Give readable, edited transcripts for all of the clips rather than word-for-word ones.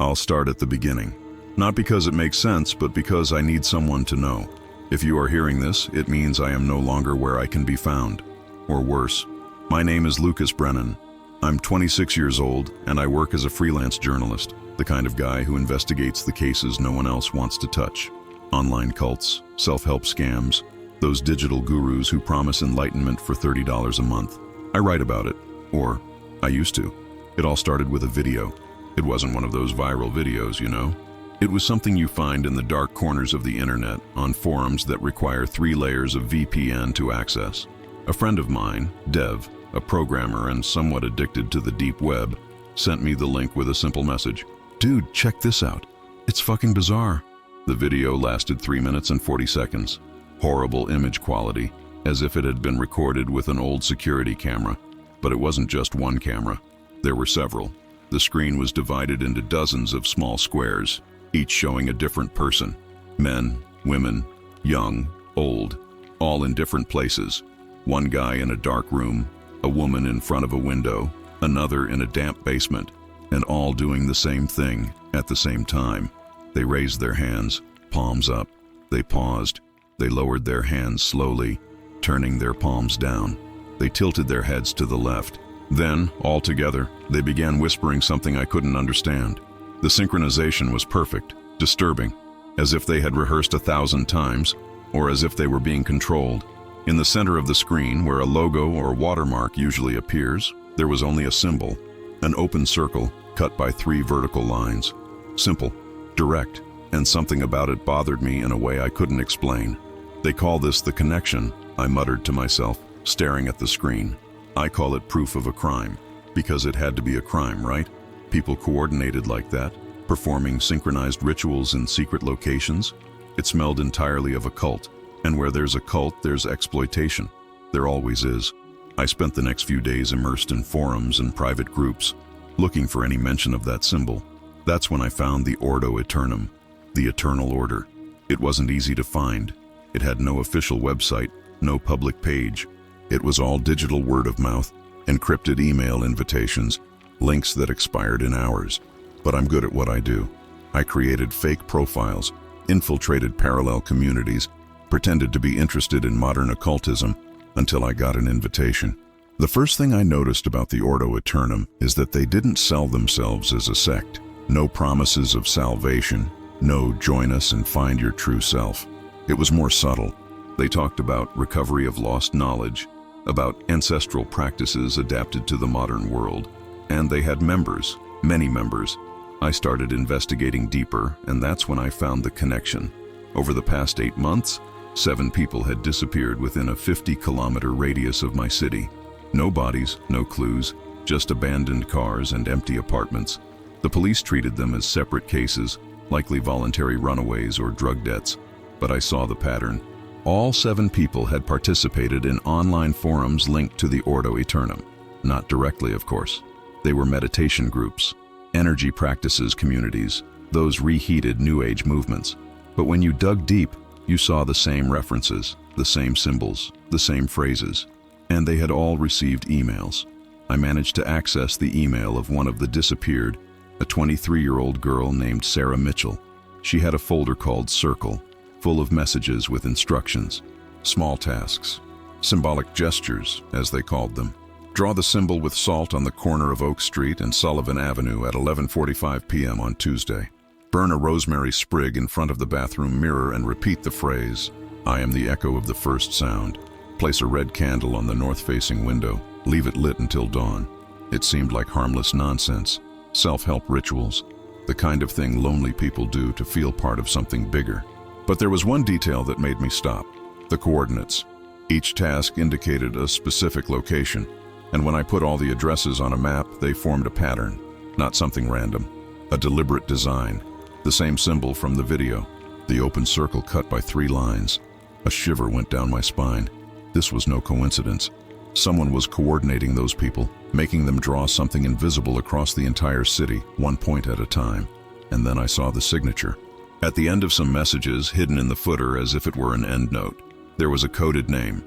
I'll start at the beginning. Not because it makes sense, but because I need someone to know. If you are hearing this, it means I am no longer where I can be found. Or worse. My name is Lucas Brennan. I'm 26 years old, and I work as a freelance journalist, the kind of guy who investigates the cases no one else wants to touch. Online cults, self-help scams, those digital gurus who promise enlightenment for $30 a month. I write about it, or I used to. It all started with a video. It wasn't one of those viral videos, you know. It was something you find in the dark corners of the internet, on forums that require 3 layers of VPN to access. A friend of mine, Dev, a programmer and somewhat addicted to the deep web, sent me the link with a simple message. Dude, check this out. It's fucking bizarre. The video lasted 3 minutes and 40 seconds. Horrible image quality, as if it had been recorded with an old security camera. But it wasn't just one camera. There were several. The screen was divided into dozens of small squares, each showing a different person. Men, women, young, old, all in different places. One guy in a dark room, a woman in front of a window, another in a damp basement, and all doing the same thing at the same time. They raised their hands, palms up. They paused. They lowered their hands slowly, turning their palms down. They tilted their heads to the left. Then, all together, they began whispering something I couldn't understand. The synchronization was perfect, disturbing, as if they had rehearsed 1,000 times, or as if they were being controlled. In the center of the screen, where a logo or watermark usually appears, there was only a symbol, an open circle cut by 3 vertical lines. Simple, direct, and something about it bothered me in a way I couldn't explain. They call this the connection, I muttered to myself, staring at the screen. I call it proof of a crime, because it had to be a crime, right? People coordinated like that, performing synchronized rituals in secret locations. It smelled entirely of a cult, and where there's a cult, there's exploitation. There always is. I spent the next few days immersed in forums and private groups, looking for any mention of that symbol. That's when I found the Ordo Eternum, the Eternal Order. It wasn't easy to find. It had no official website, no public page. It was all digital word of mouth, encrypted email invitations, links that expired in hours. But I'm good at what I do. I created fake profiles, infiltrated parallel communities, pretended to be interested in modern occultism until I got an invitation. The first thing I noticed about the Ordo Eternum is that they didn't sell themselves as a sect. No promises of salvation, no join us and find your true self. It was more subtle. They talked about recovery of lost knowledge, about ancestral practices adapted to the modern world, and they had members, many members. I started investigating deeper, and that's when I found the connection. Over the past 8 months, 7 people had disappeared within a 50-kilometer radius of my city. No bodies, no clues, just abandoned cars and empty apartments. The police treated them as separate cases, likely voluntary runaways or drug debts. But I saw the pattern. All 7 people had participated in online forums linked to the Ordo Eternum. Not directly, of course. They were meditation groups, energy practices communities, those reheated New Age movements. But when you dug deep, you saw the same references, the same symbols, the same phrases. And they had all received emails. I managed to access the email of one of the disappeared, a 23-year-old girl named Sarah Mitchell. She had a folder called Circle, full of messages with instructions, small tasks, symbolic gestures, as they called them. Draw the symbol with salt on the corner of Oak Street and Sullivan Avenue at 11:45 p.m. on Tuesday. Burn a rosemary sprig in front of the bathroom mirror and repeat the phrase, I am the echo of the first sound. Place a red candle on the north-facing window. Leave it lit until dawn. It seemed like harmless nonsense, self-help rituals, the kind of thing lonely people do to feel part of something bigger. But there was one detail that made me stop: the coordinates. Each task indicated a specific location, and when I put all the addresses on a map, they formed a pattern, not something random, a deliberate design. The same symbol from the video, the open circle cut by 3 lines. A shiver went down my spine. This was no coincidence. Someone was coordinating those people, making them draw something invisible across the entire city, one point at a time. And then I saw the signature. At the end of some messages, hidden in the footer as if it were an endnote, there was a coded name.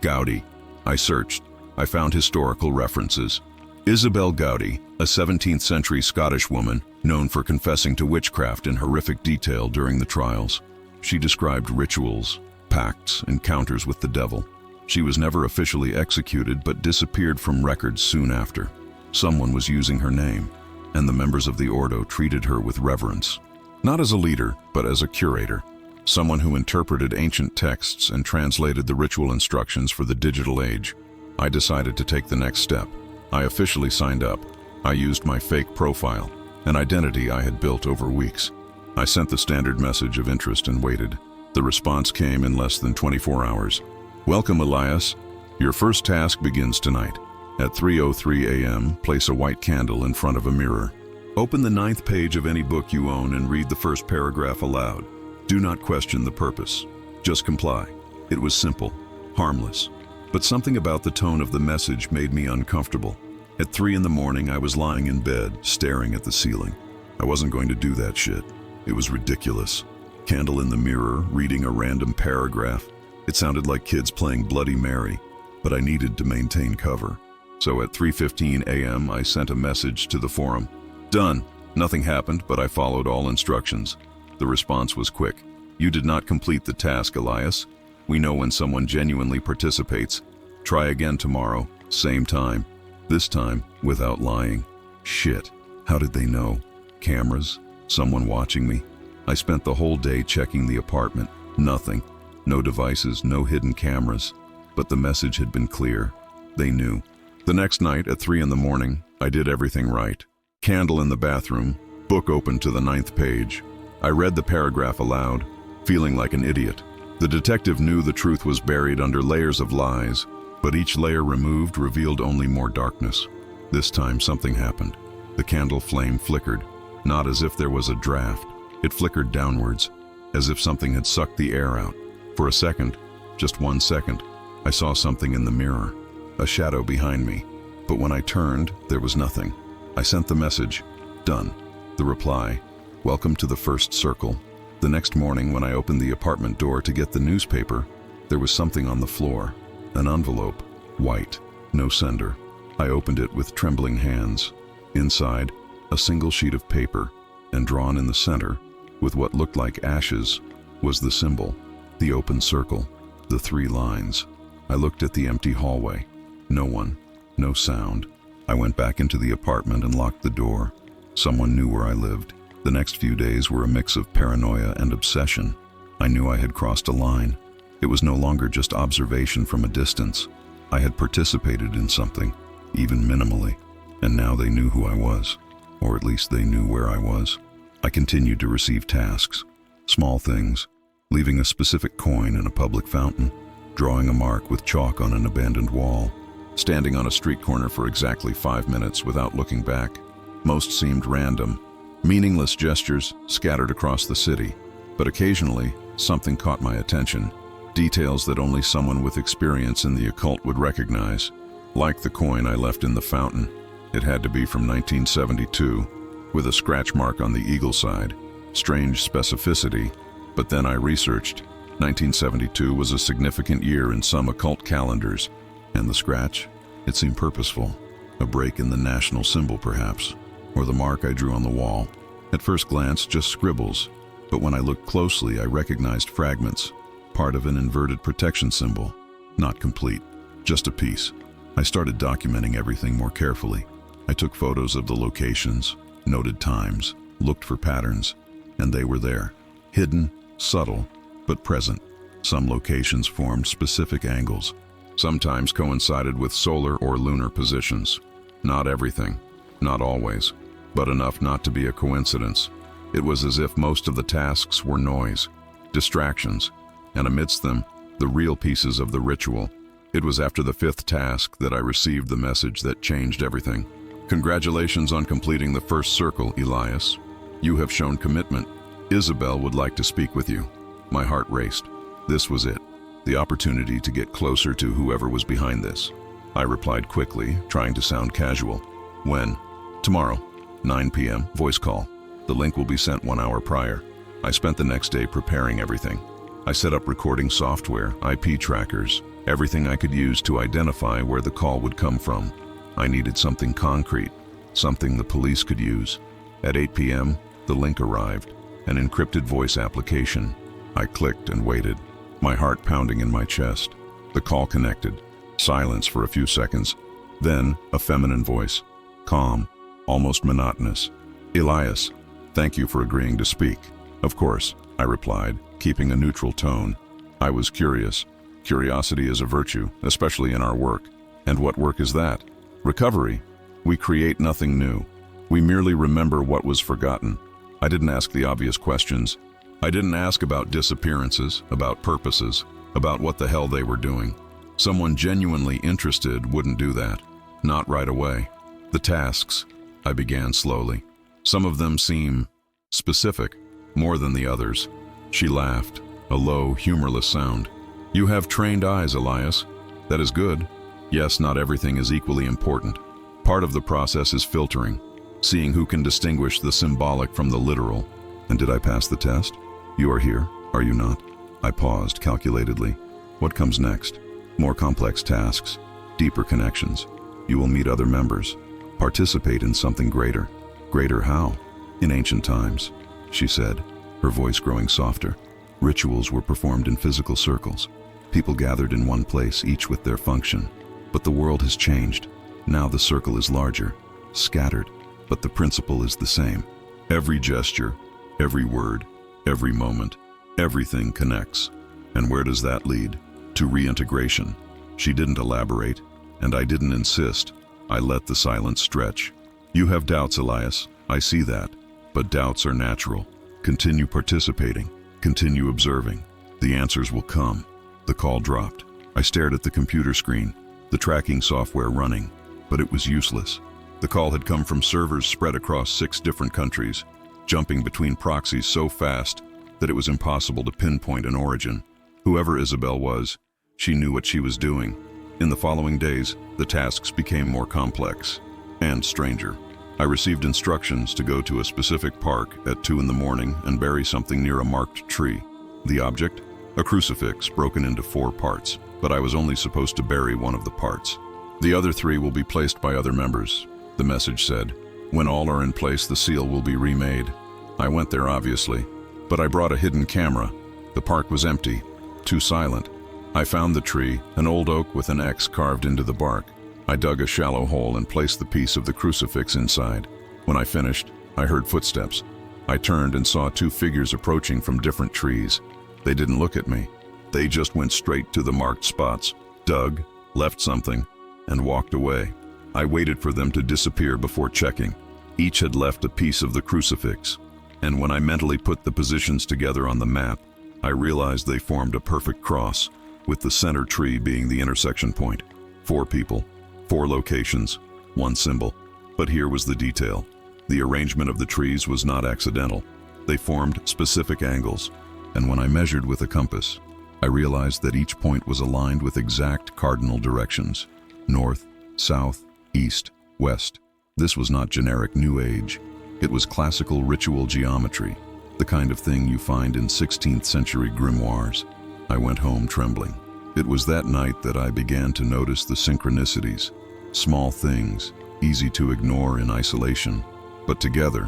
Gowdy. I searched. I found historical references. Isabelle Gowdy, a 17th century Scottish woman, known for confessing to witchcraft in horrific detail during the trials. She described rituals, pacts, encounters with the devil. She was never officially executed but disappeared from records soon after. Someone was using her name, and the members of the Ordo treated her with reverence. Not as a leader, but as a curator. Someone who interpreted ancient texts and translated the ritual instructions for the digital age. I decided to take the next step. I officially signed up. I used my fake profile, an identity I had built over weeks. I sent the standard message of interest and waited. The response came in less than 24 hours. Welcome, Elias. Your first task begins tonight. At 3:03 a.m., place a white candle in front of a mirror. Open the 9th page of any book you own and read the first paragraph aloud. Do not question the purpose. Just comply. It was simple, harmless. But something about the tone of the message made me uncomfortable. At 3 in the morning, I was lying in bed, staring at the ceiling. I wasn't going to do that shit. It was ridiculous. Candle in the mirror, reading a random paragraph. It sounded like kids playing Bloody Mary, but I needed to maintain cover. So at 3:15 a.m., I sent a message to the forum. Done. Nothing happened, but I followed all instructions. The response was quick. You did not complete the task, Elias. We know when someone genuinely participates. Try again tomorrow, same time. This time, without lying. Shit. How did they know? Cameras? Someone watching me? I spent the whole day checking the apartment. Nothing. No devices, no hidden cameras. But the message had been clear. They knew. The next night at 3 in the morning, I did everything right. Candle in the bathroom, book open to the 9th page. I read the paragraph aloud, feeling like an idiot. The detective knew the truth was buried under layers of lies, but each layer removed revealed only more darkness. This time something happened. The candle flame flickered, not as if there was a draft. It flickered downwards, as if something had sucked the air out. For a second, just 1 second, I saw something in the mirror, a shadow behind me. But when I turned, there was nothing. I sent the message, done. The reply, welcome to the first circle. The next morning, when I opened the apartment door to get the newspaper, there was something on the floor, an envelope, white, no sender. I opened it with trembling hands. Inside, a single sheet of paper, and drawn in the center, with what looked like ashes, was the symbol, the open circle, the 3 lines. I looked at the empty hallway. No one, no sound. I went back into the apartment and locked the door. Someone knew where I lived. The next few days were a mix of paranoia and obsession. I knew I had crossed a line. It was no longer just observation from a distance. I had participated in something, even minimally, and now they knew who I was, or at least they knew where I was. I continued to receive tasks, small things, leaving a specific coin in a public fountain, drawing a mark with chalk on an abandoned wall, standing on a street corner for exactly 5 minutes without looking back. Most seemed random, meaningless gestures scattered across the city, but occasionally something caught my attention, details that only someone with experience in the occult would recognize. Like the coin I left in the fountain. It had to be from 1972, with a scratch mark on the eagle side. Strange specificity, but then I researched. 1972 was a significant year in some occult calendars, and the scratch, it seemed purposeful. A break in the national symbol, perhaps, or the mark I drew on the wall. At first glance, just scribbles, but when I looked closely, I recognized fragments, part of an inverted protection symbol. Not complete, just a piece. I started documenting everything more carefully. I took photos of the locations, noted times, looked for patterns, and they were there. Hidden, subtle, but present. Some locations formed specific angles, sometimes coincided with solar or lunar positions. Not everything, not always, but enough not to be a coincidence. It was as if most of the tasks were noise, distractions, and amidst them, the real pieces of the ritual. It was after the 5th task that I received the message that changed everything. Congratulations on completing the first circle, Elias. You have shown commitment. Isabelle would like to speak with you. My heart raced. This was it, the opportunity to get closer to whoever was behind this. I replied quickly, trying to sound casual. When? Tomorrow, 9 p.m., voice call. The link will be sent 1 hour prior. I spent the next day preparing everything. I set up recording software, IP trackers, everything I could use to identify where the call would come from. I needed something concrete, something the police could use. At 8 p.m., the link arrived, an encrypted voice application. I clicked and waited, my heart pounding in my chest. The call connected. Silence for a few seconds. Then, a feminine voice. Calm, almost monotonous. "Elias, thank you for agreeing to speak." "Of course," I replied, keeping a neutral tone. I was curious. Curiosity is a virtue, especially in our work. And what work is that? Recovery. We create nothing new. We merely remember what was forgotten. I didn't ask the obvious questions. I didn't ask about disappearances, about purposes, about what the hell they were doing. Someone genuinely interested wouldn't do that. Not right away. "The tasks," I began slowly. "Some of them seem specific, more than the others." She laughed, a low, humorless sound. "You have trained eyes, Elias. That is good. Yes, not everything is equally important. Part of the process is filtering, seeing who can distinguish the symbolic from the literal." "And did I pass the test? You are here, are you not?" I paused calculatedly. "What comes next?" "More complex tasks, deeper connections. You will meet other members, participate in something greater." "Greater how?" "In ancient times," she said, her voice growing softer. "Rituals were performed in physical circles. People gathered in one place, each with their function. But the world has changed. Now the circle is larger, scattered, but the principle is the same. Every gesture, every word, every moment, everything connects. And where does that lead? To reintegration." She didn't elaborate, and I didn't insist. I let the silence stretch. "You have doubts, Elias. I see that. But doubts are natural. Continue participating. Continue observing. The answers will come." The call dropped. I stared at the computer screen, the tracking software running, but it was useless. The call had come from servers spread across 6 different countries, jumping between proxies so fast that it was impossible to pinpoint an origin. Whoever Isabelle was, she knew what she was doing. In the following days, the tasks became more complex and stranger. I received instructions to go to a specific park at 2 in the morning and bury something near a marked tree. The object? A crucifix broken into 4 parts, but I was only supposed to bury one of the parts. "The other 3 will be placed by other members," the message said. "When all are in place, the seal will be remade." I went there, obviously, but I brought a hidden camera. The park was empty, too silent. I found the tree, an old oak with an X carved into the bark. I dug a shallow hole and placed the piece of the crucifix inside. When I finished, I heard footsteps. I turned and saw 2 figures approaching from different trees. They didn't look at me. They just went straight to the marked spots, dug, left something, and walked away. I waited for them to disappear before checking. Each had left a piece of the crucifix, and when I mentally put the positions together on the map, I realized they formed a perfect cross, with the center tree being the intersection point. 4 people, 4 locations, 1 symbol. But here was the detail. The arrangement of the trees was not accidental. They formed specific angles, and when I measured with a compass, I realized that each point was aligned with exact cardinal directions: north, south, east, west. This was not generic New Age. It was classical ritual geometry, the kind of thing you find in 16th century grimoires. I went home trembling. It was that night that I began to notice the synchronicities, small things, easy to ignore in isolation, but together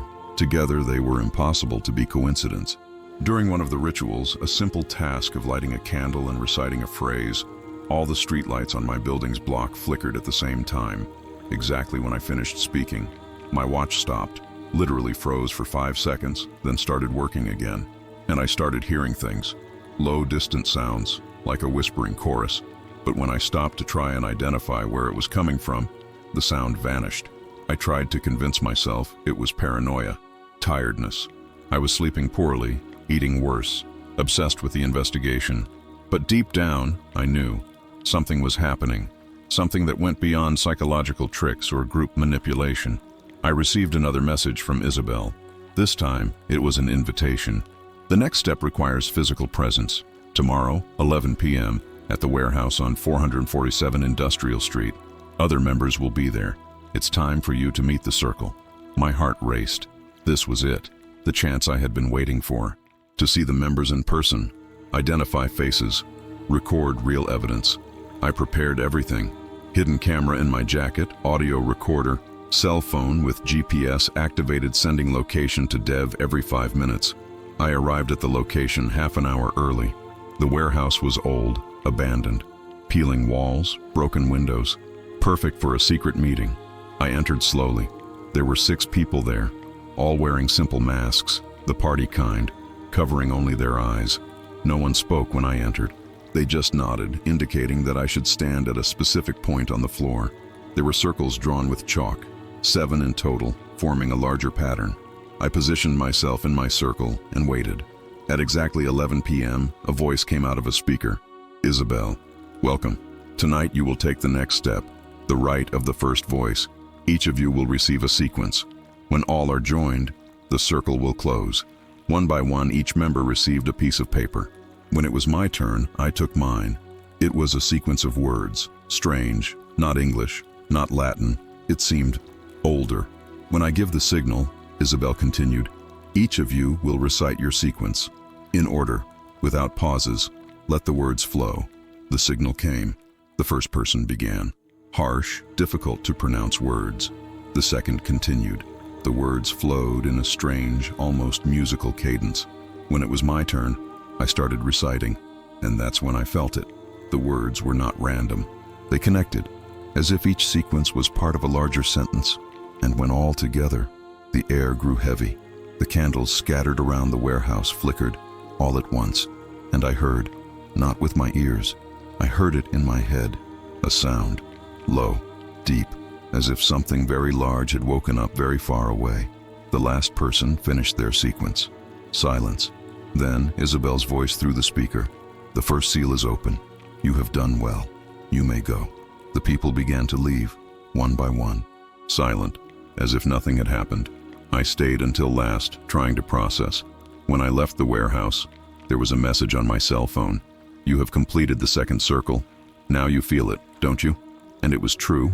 they were impossible to be coincidence. During one of the rituals, a simple task of lighting a candle and reciting a phrase, all the streetlights on my building's block flickered at the same time. Exactly when I finished speaking, my watch stopped, literally froze for 5 seconds, then started working again. And I started hearing things, low, distant sounds, like a whispering chorus. But when I stopped to try and identify where it was coming from, the sound vanished. I tried to convince myself it was paranoia, tiredness. I was sleeping poorly, eating worse, obsessed with the investigation. But deep down, I knew something was happening, something that went beyond psychological tricks or group manipulation. I received another message from Isabelle. This time, it was an invitation. "The next step requires physical presence. Tomorrow, 11 p.m., at the warehouse on 447 Industrial Street. Other members will be there. It's time for you to meet the circle." My heart raced. This was it, the chance I had been waiting for. To see the members in person, identify faces, record real evidence. I prepared everything. Hidden camera in my jacket, audio recorder, Cell phone with GPS activated, sending location to Dev every 5 minutes. I arrived at the location half an hour early. The warehouse was old, abandoned. Peeling walls, broken windows. Perfect for a secret meeting. I entered slowly. There were 6 people there, all wearing simple masks, the party kind, covering only their eyes. No one spoke when I entered. They just nodded, indicating that I should stand at a specific point on the floor. There were circles drawn with chalk, 7 in total, forming a larger pattern. I positioned myself in my circle and waited. At exactly 11 p.m., a voice came out of a speaker. Isabelle, welcome. Tonight you will take the next step, the right of the first voice. Each of you will receive a sequence. When all are joined, the circle will close. One by one, each member received a piece of paper. When it was my turn, I took mine. It was a sequence of words, strange, not English, not Latin. It seemed older. When I give the signal, Isabelle continued, each of you will recite your sequence. In order, without pauses, let the words flow. The signal came. The first person began. Harsh, difficult to pronounce words. The second continued. The words flowed in a strange, almost musical cadence. When it was my turn, I started reciting, and that's when I felt it. The words were not random. They connected, as if each sequence was part of a larger sentence. And when all together, the air grew heavy. The candles scattered around the warehouse flickered, all at once, and I heard, not with my ears, I heard it in my head, a sound, low, deep, as if something very large had woken up very far away. The last person finished their sequence. Silence. Then Isabelle's voice through the speaker. The first seal is open. You have done well. You may go. The people began to leave, one by one, silent, as if nothing had happened. I stayed until last, trying to process. When I left the warehouse, there was a message on my cell phone. You have completed the second circle. Now you feel it, don't you? And it was true.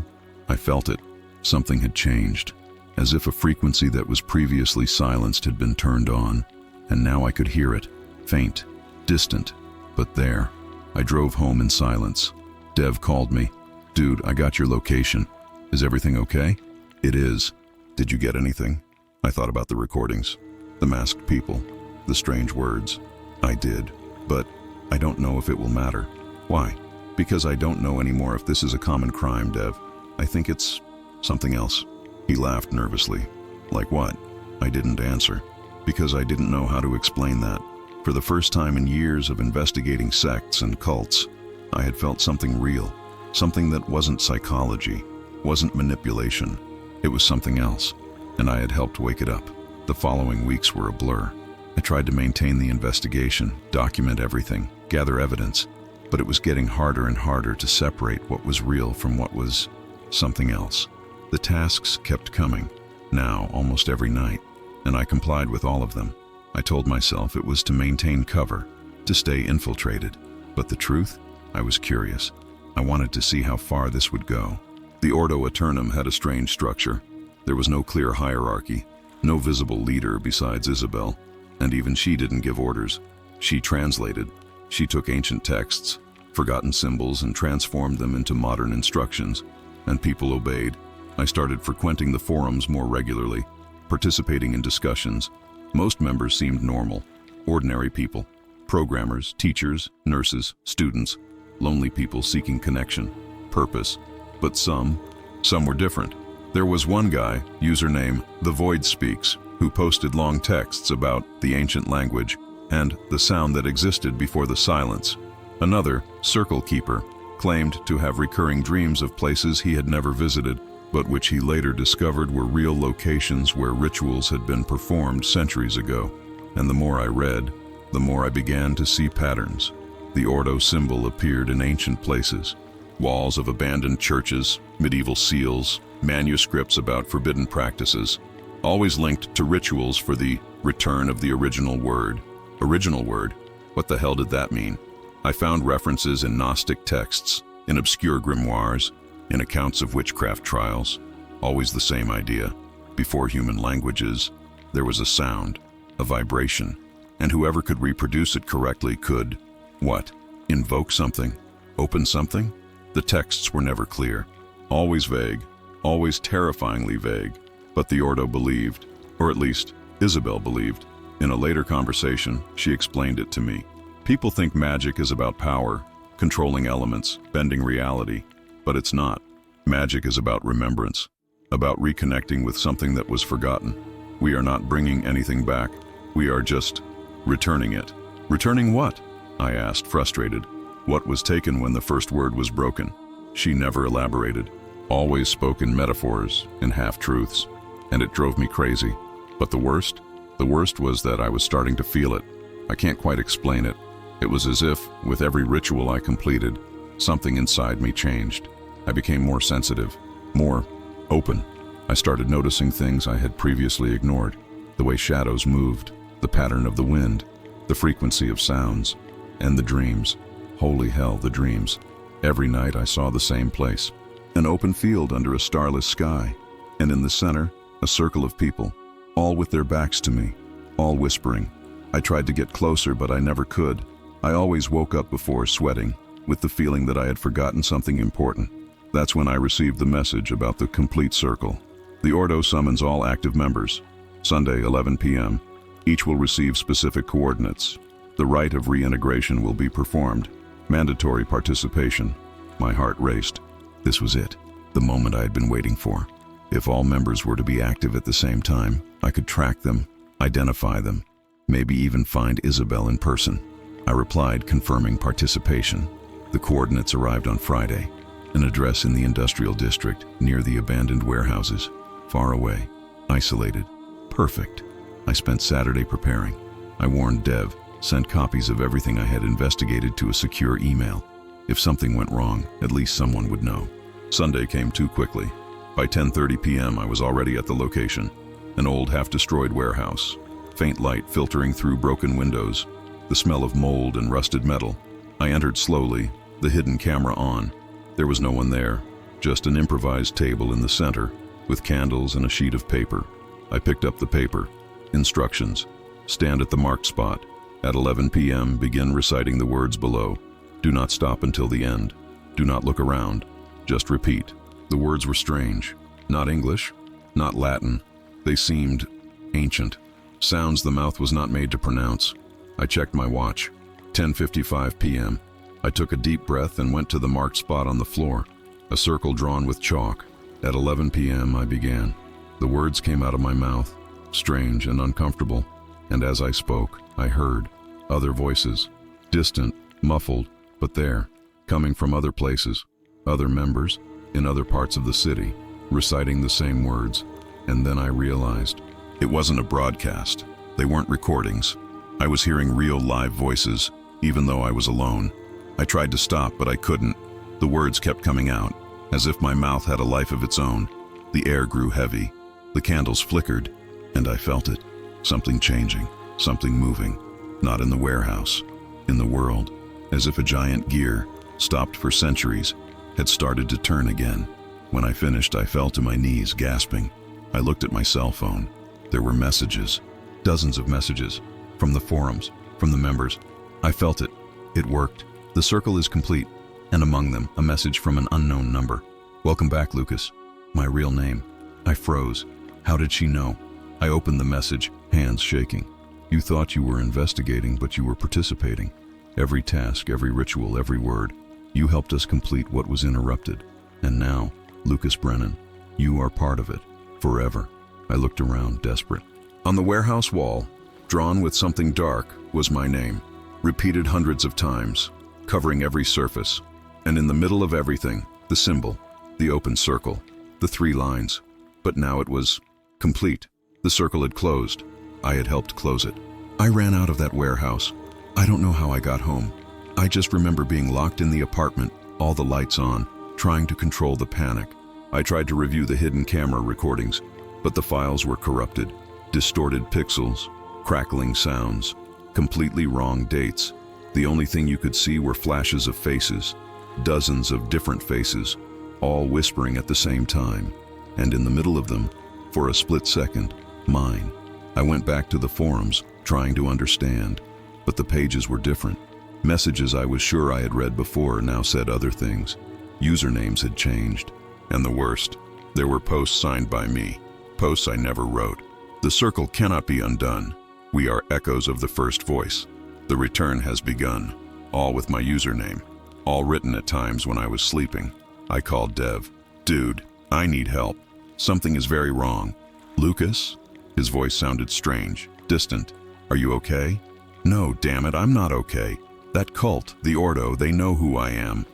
I felt it. Something had changed, as if a frequency that was previously silenced had been turned on, and now I could hear it, faint, distant, but there. I drove home in silence. Dev called me. Dude, I got your location. Is everything okay? It is. Did you get anything? I thought about the recordings, the masked people, the strange words. I did, but I don't know if it will matter. Why? Because I don't know anymore if this is a common crime, Dev. I think it's something else. He laughed nervously. Like what? I didn't answer, because I didn't know how to explain that. For the first time in years of investigating sects and cults, I had felt something real, something that wasn't psychology, wasn't manipulation. It was something else, and I had helped wake it up. The following weeks were a blur. I tried to maintain the investigation, document everything, gather evidence, but it was getting harder and harder to separate what was real from what was something else. The tasks kept coming, now almost every night, and I complied with all of them. I told myself it was to maintain cover, to stay infiltrated. But the truth? I was curious. I wanted to see how far this would go. The Ordo Eternum had a strange structure. There was no clear hierarchy, no visible leader besides Isabelle, and even she didn't give orders. She translated. She took ancient texts, forgotten symbols, and transformed them into modern instructions, and people obeyed. I started frequenting the forums more regularly, participating in discussions. Most members seemed normal, ordinary people, programmers, teachers, nurses, students, lonely people seeking connection, purpose. But some were different. There was one guy, username The Void Speaks, who posted long texts about the ancient language and the sound that existed before the silence. Another, Circle Keeper, claimed to have recurring dreams of places he had never visited, but which he later discovered were real locations where rituals had been performed centuries ago. And the more I read, the more I began to see patterns. The Ordo symbol appeared in ancient places. Walls of abandoned churches, medieval seals, manuscripts about forbidden practices, always linked to rituals for the return of the original word. Original word? What the hell did that mean? I found references in Gnostic texts, in obscure grimoires, in accounts of witchcraft trials. Always the same idea. Before human languages, there was a sound, a vibration, and whoever could reproduce it correctly could, what? Invoke something? Open something? The texts were never clear, always vague, always terrifyingly vague. But the Ordo believed, or at least Isabelle believed. In a later conversation, she explained it to me. People think magic is about power, controlling elements, bending reality, but it's not. Magic is about remembrance, about reconnecting with something that was forgotten. We are not bringing anything back. We are just returning it. Returning what? I asked, frustrated. What was taken when the first word was broken? She never elaborated, always spoke in metaphors, in half-truths, and it drove me crazy. But the worst was that I was starting to feel it. I can't quite explain it. It was as if, with every ritual I completed, something inside me changed. I became more sensitive, more open. I started noticing things I had previously ignored. The way shadows moved, the pattern of the wind, the frequency of sounds, and the dreams. Holy hell, the dreams. Every night I saw the same place. An open field under a starless sky, and in the center, a circle of people, all with their backs to me, all whispering. I tried to get closer, but I never could. I always woke up before sweating, with the feeling that I had forgotten something important. That's when I received the message about the complete circle. The Ordo summons all active members. Sunday, 11 p.m. Each will receive specific coordinates. The rite of reintegration will be performed. Mandatory participation. My heart raced. This was it, the moment I had been waiting for. If all members were to be active at the same time, I could track them, identify them, maybe even find Isabelle in person. I replied, confirming participation. The coordinates arrived on Friday. An address in the industrial district, near the abandoned warehouses. Far away, isolated. Perfect. I spent Saturday preparing. I warned Dev, sent copies of everything I had investigated to a secure email. If something went wrong, at least someone would know. Sunday came too quickly. By 10:30 p.m. I was already at the location. An old half-destroyed warehouse. Faint light filtering through broken windows. The smell of mold and rusted metal. I entered slowly, the hidden camera on. There was no one there, just an improvised table in the center, with candles and a sheet of paper. I picked up the paper. Instructions. Stand at the marked spot. At 11 p.m., begin reciting the words below. Do not stop until the end. Do not look around. Just repeat. The words were strange. Not English, not Latin. They seemed ancient. Sounds the mouth was not made to pronounce. I checked my watch. 10:55 p.m. I took a deep breath and went to the marked spot on the floor, a circle drawn with chalk. At 11 p.m. I began. The words came out of my mouth, strange and uncomfortable, and as I spoke, I heard other voices, distant, muffled, but there, coming from other places, other members, in other parts of the city, reciting the same words. And then I realized it wasn't a broadcast. They weren't recordings. I was hearing real live voices, even though I was alone. I tried to stop, but I couldn't. The words kept coming out, as if my mouth had a life of its own. The air grew heavy. The candles flickered, and I felt it. Something changing, something moving. Not in the warehouse, in the world. As if a giant gear, stopped for centuries, had started to turn again. When I finished, I fell to my knees, gasping. I looked at my cell phone. There were messages, dozens of messages, from the forums, from the members. I felt it. It worked. The circle is complete, and among them, a message from an unknown number. Welcome back, Lucas. My real name. I froze. How did she know? I opened the message, hands shaking. You thought you were investigating, but you were participating. Every task, every ritual, every word. You helped us complete what was interrupted. And now, Lucas Brennan, you are part of it, forever. I looked around, desperate. On the warehouse wall, drawn with something dark, was my name, repeated hundreds of times, covering every surface. And in the middle of everything, the symbol, the open circle, the 3 lines. But now it was complete. The circle had closed. I had helped close it. I ran out of that warehouse. I don't know how I got home. I just remember being locked in the apartment, all the lights on, trying to control the panic. I tried to review the hidden camera recordings, but the files were corrupted. Distorted pixels, crackling sounds, completely wrong dates. The only thing you could see were flashes of faces, dozens of different faces, all whispering at the same time. And in the middle of them, for a split second, mine. I went back to the forums, trying to understand, but the pages were different. Messages I was sure I had read before now said other things. Usernames had changed. And the worst, There were posts signed by me, posts I never wrote. The circle cannot be undone. We are echoes of the first voice. The return has begun, all with my username, all written at times when I was sleeping. I called Dev. Dude, I need help. Something is very wrong. Lucas? His voice sounded strange, distant. Are you okay? No, damn it, I'm not okay. That cult, the Ordo, they know who I am.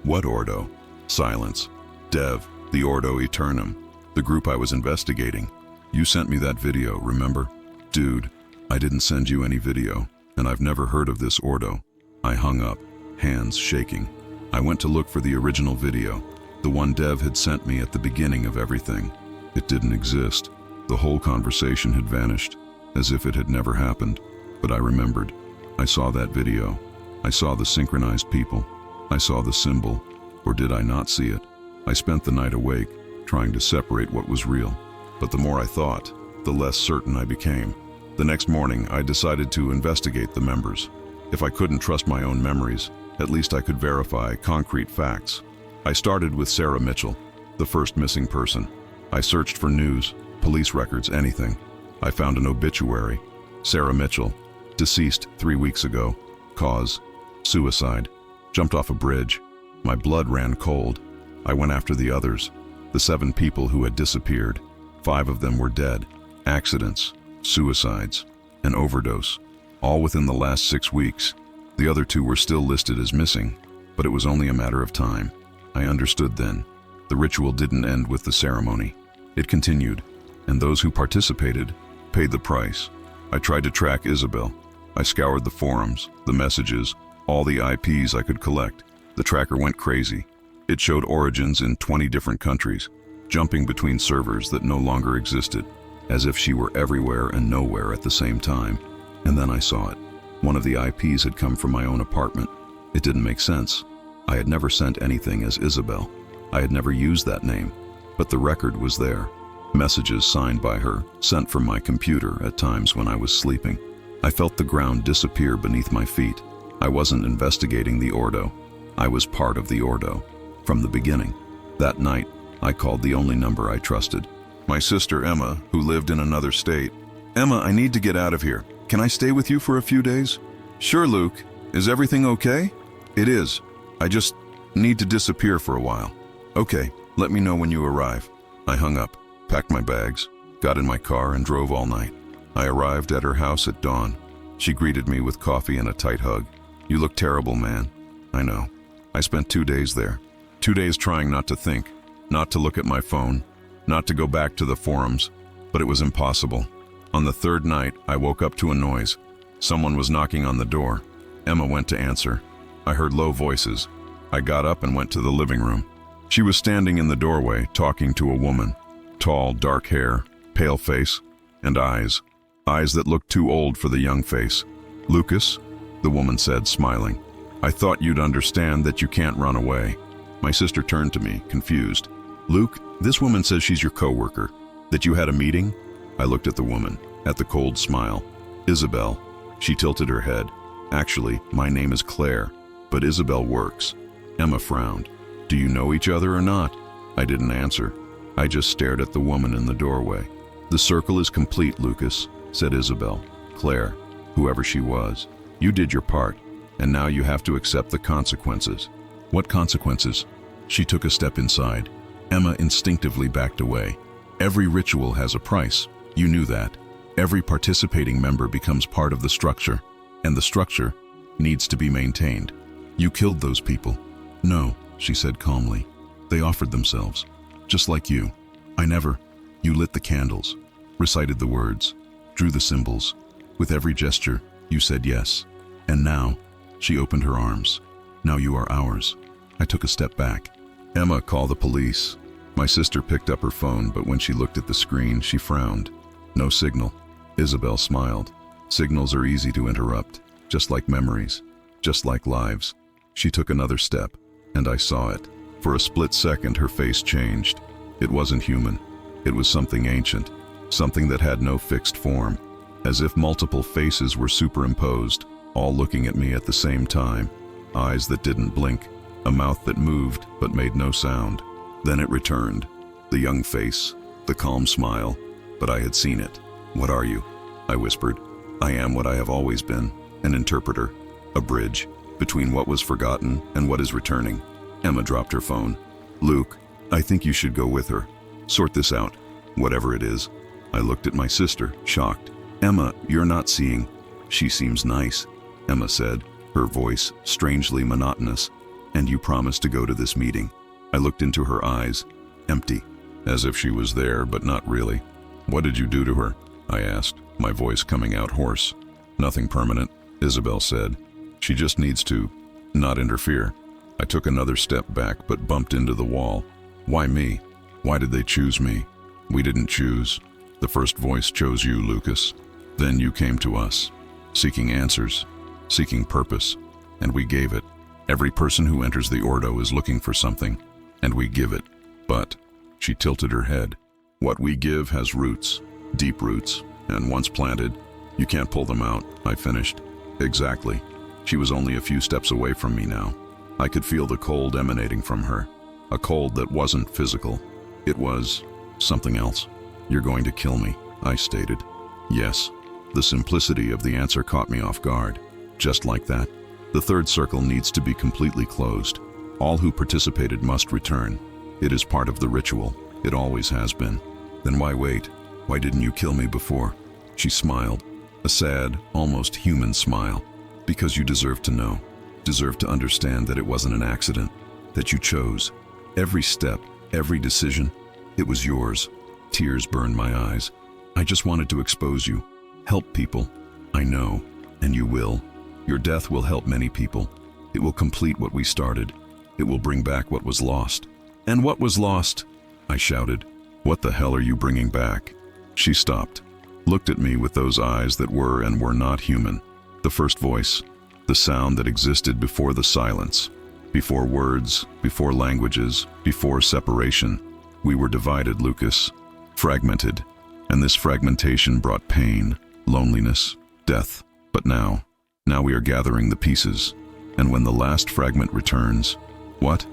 What Ordo? Silence. Dev, the Ordo Eternum, the group I was investigating. You sent me that video, remember? Dude, I didn't send you any video, and I've never heard of this Ordo. I hung up, hands shaking. I went to look for the original video, the one Dev had sent me at the beginning of everything. It didn't exist. The whole conversation had vanished, as if it had never happened. But I remembered. I saw that video. I saw the synchronized people. I saw the symbol. Or did I not see it? I spent the night awake, trying to separate what was real. But the more I thought, the less certain I became. The next morning, I decided to investigate the members. If I couldn't trust my own memories, at least I could verify concrete facts. I started with Sarah Mitchell, the first missing person. I searched for news, police records, anything. I found an obituary. Sarah Mitchell, deceased 3 weeks ago. Cause: suicide. Jumped off a bridge. My blood ran cold. I went after the others, the 7 people who had disappeared. 5 of them were dead. Accidents, suicides, an overdose, all within the last 6 weeks. The other 2 were still listed as missing, but it was only a matter of time. I understood then. The ritual didn't end with the ceremony. It continued, and those who participated paid the price. I tried to track Isabelle. I scoured the forums, the messages, all the IPs I could collect. The tracker went crazy. It showed origins in 20 different countries, jumping between servers that no longer existed, as if she were everywhere and nowhere at the same time. And then I saw it. One of the IPs had come from my own apartment. It didn't make sense. I had never sent anything as Isabelle. I had never used that name, but the record was there. Messages signed by her, sent from my computer at times when I was sleeping. I felt the ground disappear beneath my feet. I wasn't investigating the Ordo. I was part of the Ordo, from the beginning. That night, I called the only number I trusted. My sister Emma, who lived in another state. Emma, I need to get out of here. Can I stay with you for a few days? Sure, Luke. Is everything okay? It is. I just need to disappear for a while. Okay, let me know when you arrive. I hung up, packed my bags, got in my car and drove all night. I arrived at her house at dawn. She greeted me with coffee and a tight hug. You look terrible, man. I know. I spent 2 days there. 2 days trying not to think, not to look at my phone, not to go back to the forums, but it was impossible. On the 3rd night, I woke up to a noise. Someone was knocking on the door. Emma went to answer. I heard low voices. I got up and went to the living room. She was standing in the doorway, talking to a woman. Tall, dark hair, pale face, and eyes. Eyes that looked too old for the young face. Lucas, the woman said, smiling. I thought you'd understand that you can't run away. My sister turned to me, confused. Luke, this woman says she's your coworker, that you had a meeting? I looked at the woman, at the cold smile. Isabelle. She tilted her head. Actually, my name is Claire, but Isabelle works. Emma frowned. Do you know each other or not? I didn't answer. I just stared at the woman in the doorway. The circle is complete, Lucas, said Isabelle. Claire, whoever she was, you did your part, and now you have to accept the consequences. What consequences? She took a step inside. Emma instinctively backed away. Every ritual has a price. You knew that. Every participating member becomes part of the structure, and the structure needs to be maintained. You killed those people. No, she said calmly. They offered themselves, just like you. I never. You lit the candles, recited the words, drew the symbols. With every gesture, you said yes. And now, she opened her arms. Now you are ours. I took a step back. Emma, call the police. My sister picked up her phone, but when she looked at the screen, she frowned. No signal. Isabelle smiled. Signals are easy to interrupt, just like memories, just like lives. She took another step, and I saw it. For a split second, her face changed. It wasn't human. It was something ancient, something that had no fixed form, as if multiple faces were superimposed, all looking at me at the same time. Eyes that didn't blink, a mouth that moved but made no sound. Then it returned. The young face, the calm smile, but I had seen it. "What are you?" I whispered. "I am what I have always been, an interpreter, a bridge between what was forgotten and what is returning." Emma dropped her phone. "Luke, I think you should go with her. Sort this out, whatever it is." I looked at my sister, shocked. "Emma, you're not seeing." "She seems nice," Emma said, her voice strangely monotonous. "And you promised to go to this meeting." I looked into her eyes, empty, as if she was there, but not really. "What did you do to her?" I asked, my voice coming out hoarse. "Nothing permanent," Isabelle said. "She just needs to not interfere." I took another step back, but bumped into the wall. "Why me? Why did they choose me?" "We didn't choose. The first voice chose you, Lucas. Then you came to us, seeking answers, seeking purpose, and we gave it. Every person who enters the Ordo is looking for something, and we give it. But," she tilted her head, "what we give has roots, deep roots, and once planted, you can't pull them out." I finished. "Exactly." She was only a few steps away from me now. I could feel the cold emanating from her, a cold that wasn't physical. It was something else. "You're going to kill me," I stated. "Yes." The simplicity of the answer caught me off guard. Just like that. "The third circle needs to be completely closed. All who participated must return. It is part of the ritual. It always has been." "Then why wait? Why didn't you kill me before?" She smiled, a sad, almost human smile. "Because you deserve to know. Deserve to understand that it wasn't an accident, that you chose. Every step, every decision, it was yours." Tears burned my eyes. "I just wanted to expose you. Help people. I know, and you will. Your death will help many people. It will complete what we started. It will bring back what was lost." "And what was lost?" I shouted. "What the hell are you bringing back?" She stopped, looked at me with those eyes that were and were not human. The first voice, the sound that existed before the silence, before words, before languages, before separation. We were divided, Lucas, fragmented, and this fragmentation brought pain, loneliness, death. But now we are gathering the pieces, and when the last fragment returns, what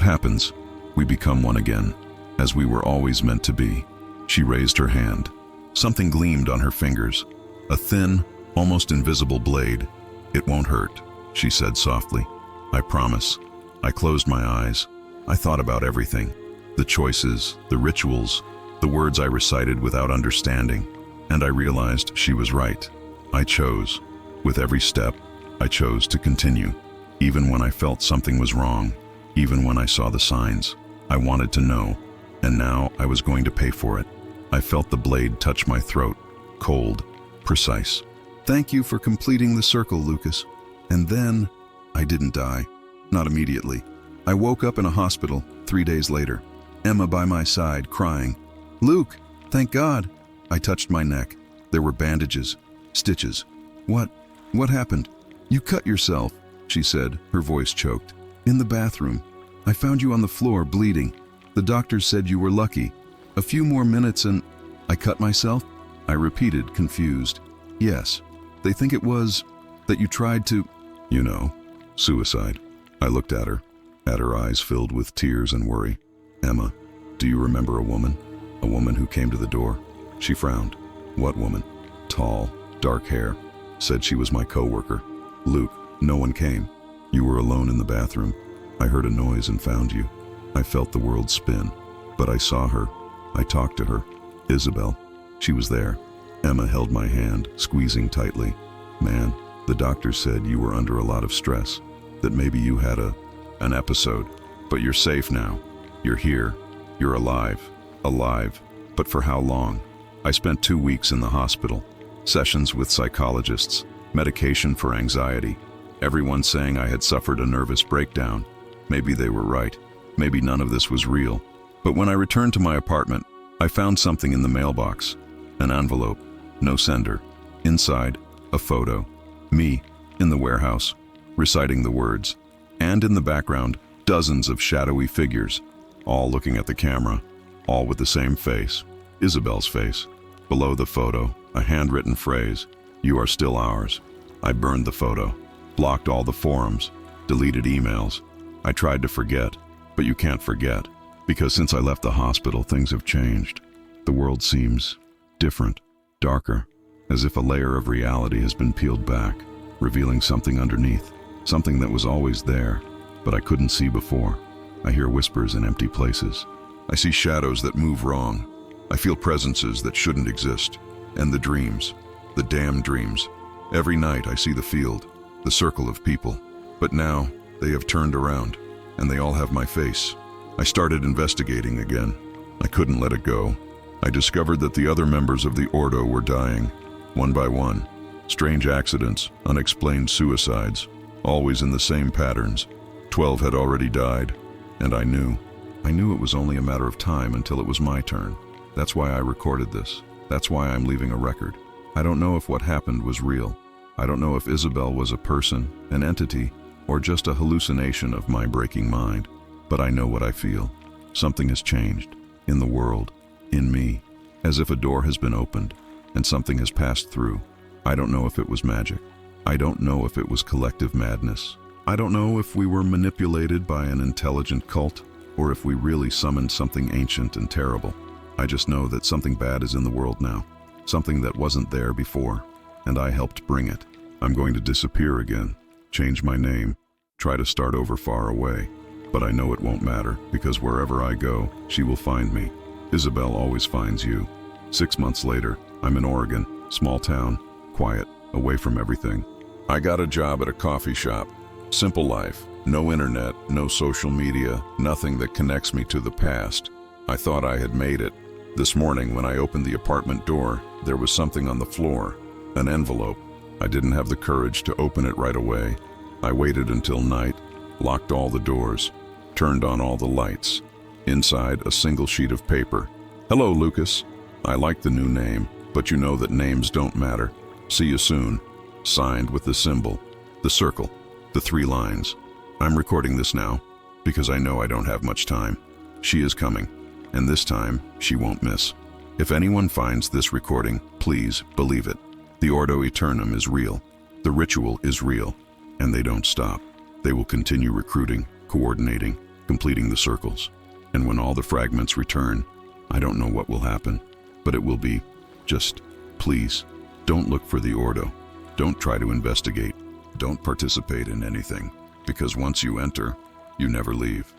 happens? We become one again, as we were always meant to be. She raised her hand. Something gleamed on her fingers, a thin, almost invisible blade. "It won't hurt," she said softly. "I promise." I closed my eyes. I thought about everything, the choices, the rituals, the words I recited without understanding, and I realized she was right. I chose. With every step, I chose to continue. Even when I felt something was wrong, even when I saw the signs, I wanted to know, and now I was going to pay for it. I felt the blade touch my throat, cold, precise. "Thank you for completing the circle, Lucas." And then, I didn't die. Not immediately. I woke up in a hospital 3 days later. Emma by my side, crying. "Luke, thank God." I touched my neck. There were bandages, stitches. What happened?" "You cut yourself," she said, her voice choked. "In the bathroom. I found you on the floor, bleeding. The doctors said you were lucky. A few more minutes and—" "I cut myself?" I repeated, confused. "Yes. They think it was that you tried to—" "You know, suicide." I looked at her eyes filled with tears and worry. "Emma, do you remember a woman? A woman who came to the door?" She frowned. "What woman?" "Tall, dark hair. Said she was my co-worker." "Luke, no one came. You were alone in the bathroom. I heard a noise and found you. I felt the world spin. But I saw her. I talked to her. Isabelle. She was there." Emma held my hand, squeezing tightly. "Man, the doctor said you were under a lot of stress, that maybe you had an episode. But you're safe now. You're here. You're alive. Alive. But for how long?" I spent 2 weeks in the hospital. Sessions with psychologists, medication for anxiety. Everyone saying I had suffered a nervous breakdown. Maybe they were right. Maybe none of this was real. But when I returned to my apartment, I found something in the mailbox. An envelope. No sender. Inside, a photo. Me, in the warehouse, reciting the words. And in the background, dozens of shadowy figures, all looking at the camera, all with the same face. Isabelle's face. Below the photo, a handwritten phrase, "You are still ours." I burned the photo, blocked all the forums, deleted emails. I tried to forget, but you can't forget. Because since I left the hospital, things have changed. The world seems different, darker, as if a layer of reality has been peeled back, revealing something underneath, something that was always there, but I couldn't see before. I hear whispers in empty places. I see shadows that move wrong. I feel presences that shouldn't exist. And the dreams, the damn dreams. Every night I see the field, the circle of people. But now they have turned around, and they all have my face. I started investigating again. I couldn't let it go. I discovered that the other members of the Ordo were dying, one by one. Strange accidents, unexplained suicides, always in the same patterns. 12 had already died, and I knew it was only a matter of time until it was my turn. That's why I recorded this. That's why I'm leaving a record. I don't know if what happened was real. I don't know if Isabelle was a person, an entity, or just a hallucination of my breaking mind. But I know what I feel. Something has changed. In the world. In me. As if a door has been opened, and something has passed through. I don't know if it was magic. I don't know if it was collective madness. I don't know if we were manipulated by an intelligent cult, or if we really summoned something ancient and terrible. I just know that something bad is in the world now. Something that wasn't there before, and I helped bring it. I'm going to disappear again, change my name, try to start over far away. But I know it won't matter, because wherever I go, she will find me. Isabelle always finds you. 6 months later, I'm in Oregon, small town, quiet, away from everything. I got a job at a coffee shop. Simple life, no internet, no social media, nothing that connects me to the past. I thought I had made it. This morning, when I opened the apartment door, there was something on the floor, an envelope. I didn't have the courage to open it right away. I waited until night, locked all the doors, turned on all the lights. Inside, a single sheet of paper. Hello, Lucas. I like the new name, but you know that names don't matter. See you soon. Signed with the symbol, the circle, the 3 lines. I'm recording this now, because I know I don't have much time. She is coming, and this time, she won't miss. If anyone finds this recording, please believe it. The Ordo Eternum is real. The ritual is real, and they don't stop. They will continue recruiting, coordinating, completing the circles. And when all the fragments return, I don't know what will happen, but it will be. Just, please, don't look for the Ordo. Don't try to investigate. Don't participate in anything, because once you enter, you never leave.